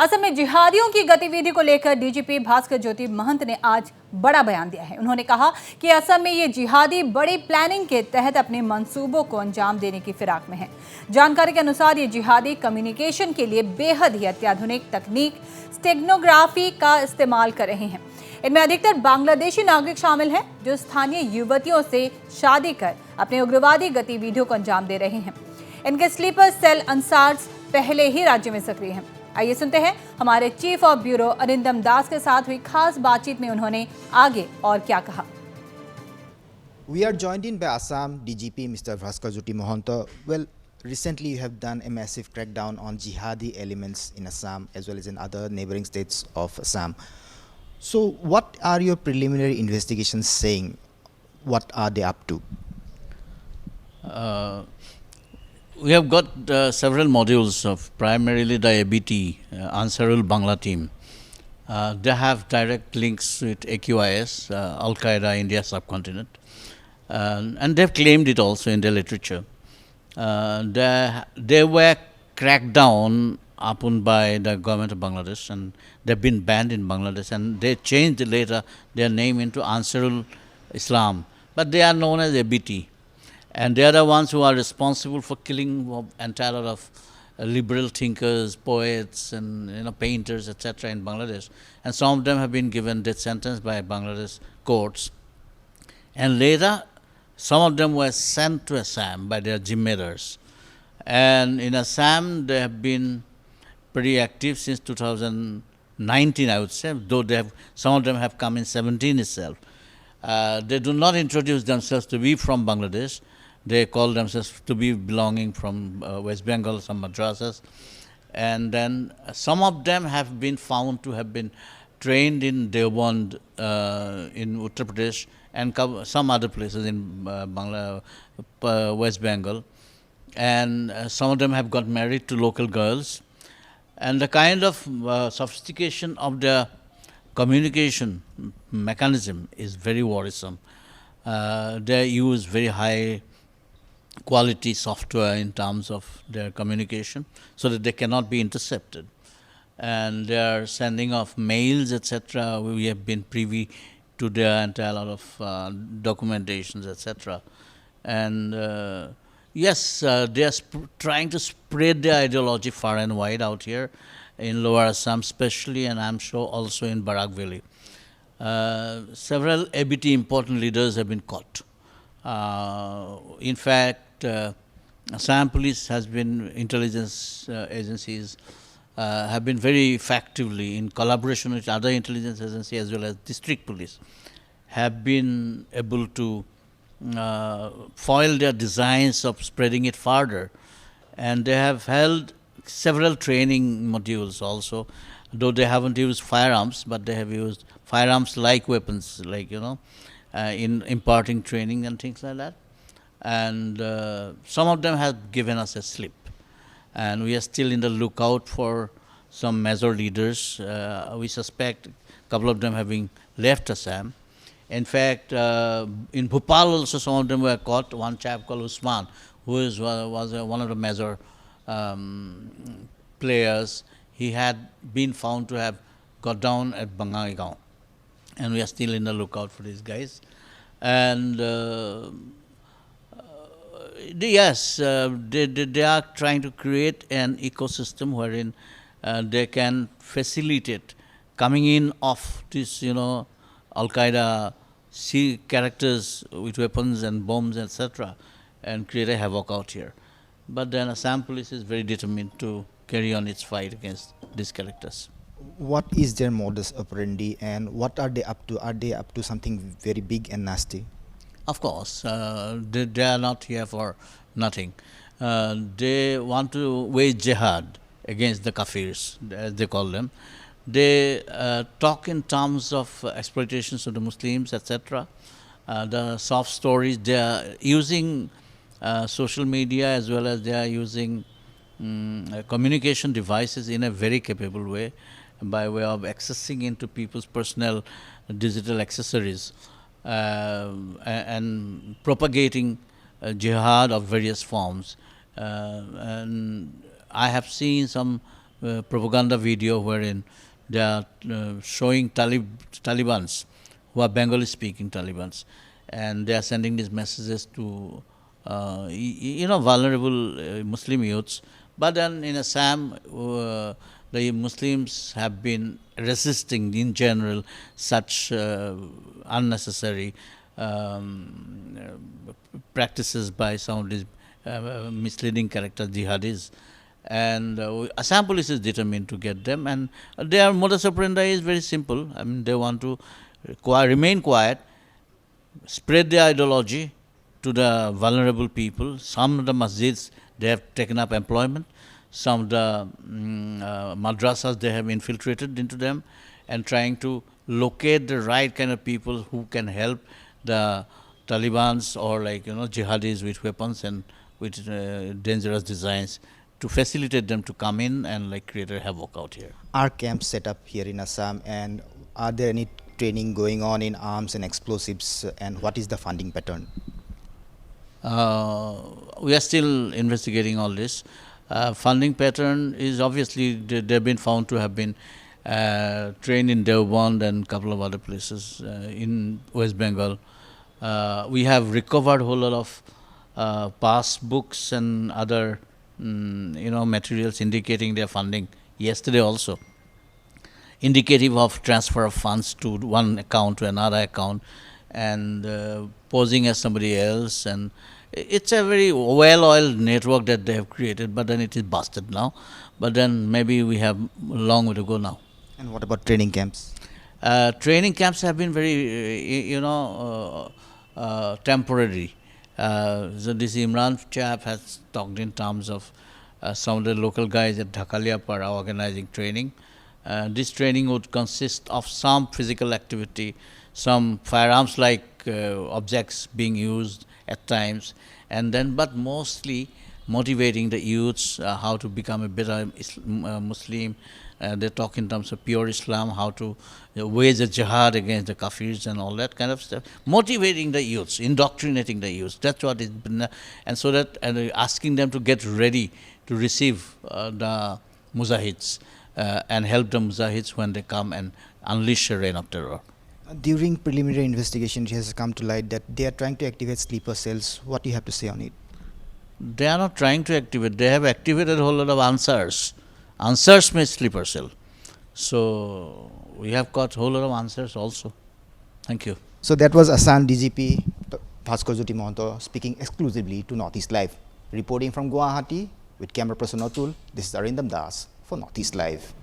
असम में जिहादियों की गतिविधि को लेकर डीजीपी भास्कर ज्योति महंत ने आज बड़ा बयान दिया है। उन्होंने कहा कि असम में ये जिहादी बड़ी प्लानिंग के तहत अपने मंसूबों को अंजाम देने की फिराक में हैं। जानकारी के अनुसार ये जिहादी कम्युनिकेशन के लिए बेहद ही अत्याधुनिक तकनीक स्टेगनोग्राफी का इस्तेमाल कर रहे हैं। इनमें अधिकतर बांग्लादेशी नागरिक शामिल हैं जो स्थानीय युवतियों से शादी कर अपने उग्रवादी गतिविधियों को अंजाम दे रहे हैं। इनके स्लीपर सेल अंसार्स पहले ही राज्य में सक्रिय हैं। आइए सुनते हैं हमारे चीफ ऑफ ब्यूरो अरिंदम दास के साथ हुई खास बातचीत में उन्होंने आगे और क्या कहा। We are joined in by Assam DGP Mr. Bhaskar Jyoti Mahanta. Well, recently you have done a massive crackdown on jihadi elements in Assam as well as in other neighboring states of Assam. So what are your preliminary investigations saying? What are they up to? We have got several modules of primarily the ABT, Ansarul Bangla team. They have direct links with AQIS, Al-Qaeda, India subcontinent. And they've claimed it also in their literature. They were cracked down upon by the government of Bangladesh, and they've been banned in Bangladesh, and they changed later their name into Ansarul Islam. But they are known as ABT. And they are the ones who are responsible for killing entire lot of liberal thinkers, poets, and painters, etc. in Bangladesh. And some of them have been given death sentence by Bangladesh courts. And later, some of them were sent to Assam by their jimmedas. And in Assam, they have been pretty active since 2019, I would say, though some of them have come in 17 itself. They do not introduce themselves to be from Bangladesh. They call themselves to be belonging from West Bengal, some madrasas. And then some of them have been found to have been trained in Deoband in Uttar Pradesh and some other places in West Bengal. And some of them have got married to local girls. And the kind of sophistication of their communication mechanism is very worrisome. They use very high quality software in terms of their communication so that they cannot be intercepted. And they are sending off mails, etc. We have been privy to their entire lot of documentations, etc. And yes, they are trying to spread their ideology far and wide out here in Lower Assam especially, and I'm sure also in Barak Valley. Several ABT important leaders have been caught. In fact, Assam police has been, intelligence agencies have been very effectively in collaboration with other intelligence agencies as well as district police, have been able to foil their designs of spreading it further. And they have held several training modules also, though they haven't used firearms, but they have used firearms-like weapons, like, in imparting training and things like that. And some of them have given us a slip. And we are still in the lookout for some major leaders. We suspect a couple of them having left Assam. In fact, in Bhopal also some of them were caught. One chap called Usman, who was one of the major players, he had been found to have got down at Bangaigaon. And we are still in the lookout for these guys. And yes, they are trying to create an ecosystem wherein they can facilitate coming in of this, Al-Qaeda characters with weapons and bombs, etc., and create a havoc out here. But then Assam police is very determined to carry on its fight against these characters. What is their modus operandi and what are they up to? Are they up to something very big and nasty? Of course, they are not here for nothing. They want to wage jihad against the kafirs, as they call them. They talk in terms of exploitations of the Muslims, etc. The soft stories, they are using social media as well as they are using communication devices in a very capable way by way of accessing into people's personal digital accessories. And propagating jihad of various forms. And I have seen some propaganda video wherein they are showing Talibans who are Bengali speaking Talibans, and they are sending these messages to vulnerable Muslim youths. But then in Assam, the Muslims have been resisting in general such unnecessary practices by some of these misleading characters, jihadis. And Assam police is determined to get them, and their modus operandi is very simple. I mean, they want to remain quiet, spread their ideology to the vulnerable people. Some of the masjids, they have taken up employment. Some of the madrasas, they have infiltrated into them and trying to locate the right kind of people who can help the Talibans or jihadis with weapons and with dangerous designs to facilitate them to come in and create a havoc out here. Are camps set up here in Assam, and are there any training going on in arms and explosives, and what is the funding pattern? We are still investigating all this. Funding pattern is obviously they've been found to have been trained in Deoband and a couple of other places in West Bengal. We have recovered a whole lot of passbooks and other materials indicating their funding yesterday also, indicative of transfer of funds to one account to another account, and posing as somebody else, and it's a very well-oiled network that they have created, but then it is busted now. But then maybe we have a long way to go now. And what about training camps? Training camps have been very, temporary. So this Imran chap has talked in terms of some of the local guys at Dhakaliapar are organizing training. This training would consist of some physical activity, some firearms-like objects being used at times, and then but mostly motivating the youths how to become a better Muslim. They talk in terms of pure Islam, how to wage a jihad against the kafirs and all that kind of stuff. Motivating the youths, indoctrinating the youths. That's what it's been, and so that asking them to get ready to receive the mujahids and help the mujahids when they come and unleash a reign of terror. During preliminary investigation, it has come to light that they are trying to activate sleeper cells. What do you have to say on it? They are not trying to activate. They have activated a whole lot of answers. Answers means sleeper cell. So we have got a whole lot of answers also. Thank you. So that was Assam DGP Bhaskar Jyoti Mohanto speaking exclusively to Northeast Live. Reporting from Guwahati with camera person Atul, this is Arindam Das for Northeast Live.